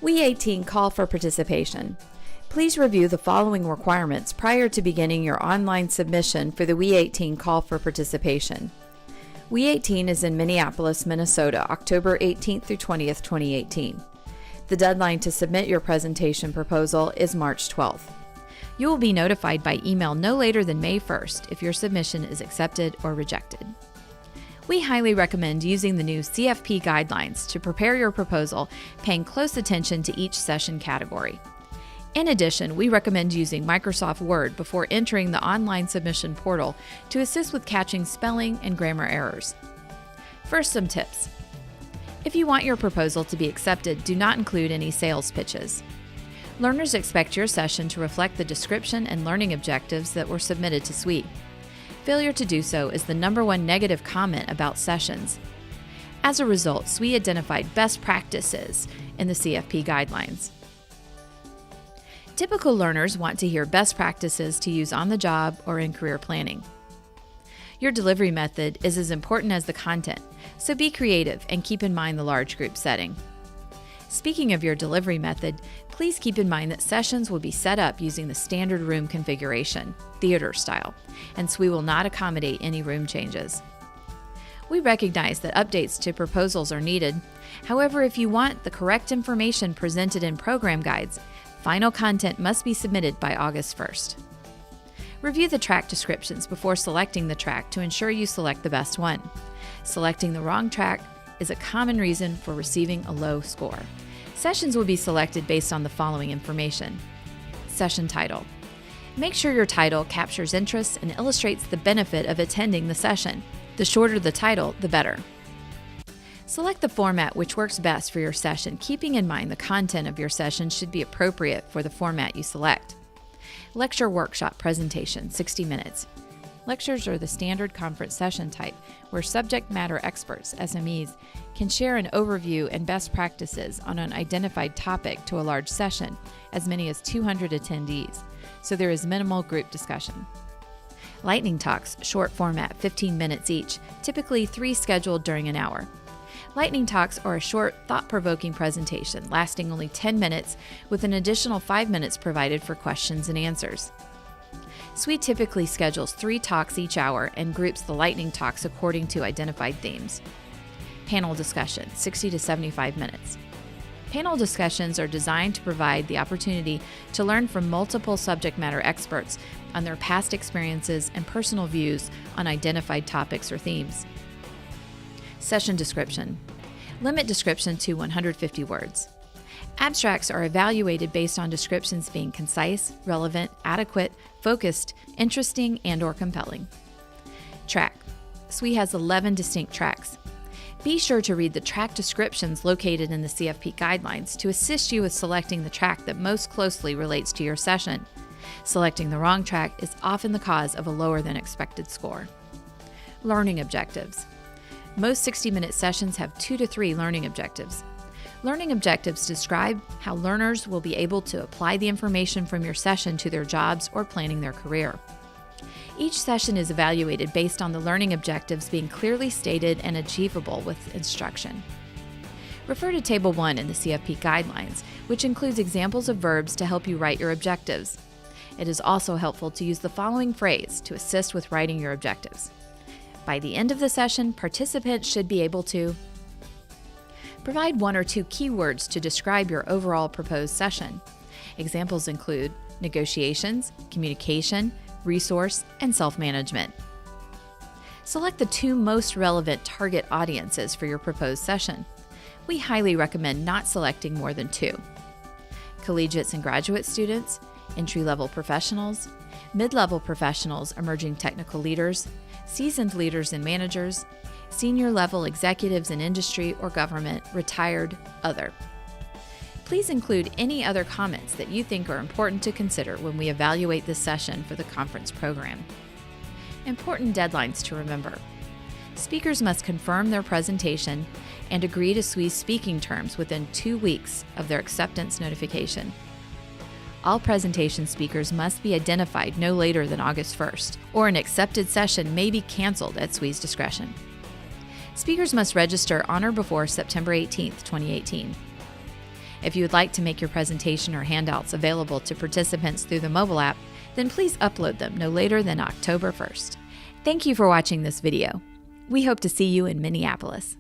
WE18 Call for participation. Please review the following requirements prior to beginning your online submission for the WE18 Call for participation. WE18 is in Minneapolis, Minnesota, October 18th through 20th, 2018. The deadline to submit your presentation proposal is March 12th. You will be notified by email no later than May 1st if your submission is accepted or rejected. We highly recommend using the new CFP guidelines to prepare your proposal, paying close attention to each session category. In addition, we recommend using Microsoft Word before entering the online submission portal to assist with catching spelling and grammar errors. First, some tips. If you want your proposal to be accepted, do not include any sales pitches. Learners expect your session to reflect the description and learning objectives that were submitted to SWE. Failure to do so is the #1 negative comment about sessions. As a result, SWE identified best practices in the CFP guidelines. Typical learners want to hear best practices to use on the job or in career planning. Your delivery method is as important as the content, so be creative and keep in mind the large group setting. Speaking of your delivery method, please keep in mind that sessions will be set up using the standard room configuration, theater style, and SWE will not accommodate any room changes. We recognize that updates to proposals are needed. However, if you want the correct information presented in program guides, final content must be submitted by August 1st. Review the track descriptions before selecting the track to ensure you select the best one. Selecting the wrong track is a common reason for receiving a low score. Sessions will be selected based on the following information. Session title. Make sure your title captures interest and illustrates the benefit of attending the session. The shorter the title, the better. Select the format which works best for your session, keeping in mind the content of your session should be appropriate for the format you select. Lecture workshop presentation, 60 minutes. Lectures are the standard conference session type where subject matter experts, SMEs, can share an overview and best practices on an identified topic to a large session, as many as 200 attendees, so there is minimal group discussion. Lightning talks, short format, 15 minutes each, typically 3 scheduled during an hour. Lightning talks are a short, thought-provoking presentation lasting only 10 minutes with an additional 5 minutes provided for questions and answers. SWE typically schedules 3 talks each hour and groups the lightning talks according to identified themes. Panel discussion, 60 to 75 minutes. Panel discussions are designed to provide the opportunity to learn from multiple subject matter experts on their past experiences and personal views on identified topics or themes. Session description. Limit description to 150 words. Abstracts are evaluated based on descriptions being concise, relevant, adequate, focused, interesting, and/or compelling. Track. SWE has 11 distinct tracks. Be sure to read the track descriptions located in the CFP guidelines to assist you with selecting the track that most closely relates to your session. Selecting the wrong track is often the cause of a lower than expected score. Learning objectives. Most 60-minute sessions have 2 to 3 learning objectives. Learning objectives describe how learners will be able to apply the information from your session to their jobs or planning their career. Each session is evaluated based on the learning objectives being clearly stated and achievable with instruction. Refer to Table 1 in the CFP guidelines, which includes examples of verbs to help you write your objectives. It is also helpful to use the following phrase to assist with writing your objectives. By the end of the session, participants should be able to provide 1 or 2 keywords to describe your overall proposed session. Examples include negotiations, communication, resource, and self-management. Select the 2 most relevant target audiences for your proposed session. We highly recommend not selecting more than 2. Collegiates and graduate students, entry-level professionals, mid-level professionals, emerging technical leaders, seasoned leaders and managers, senior-level executives in industry or government, retired, other. Please include any other comments that you think are important to consider when we evaluate this session for the conference program. Important deadlines to remember. Speakers must confirm their presentation and agree to SWE's speaking terms within 2 weeks of their acceptance notification. All presentation speakers must be identified no later than August 1st, or an accepted session may be canceled at SWE's discretion. Speakers must register on or before September 18, 2018. If you would like to make your presentation or handouts available to participants through the mobile app, then please upload them no later than October 1st. Thank you for watching this video. We hope to see you in Minneapolis.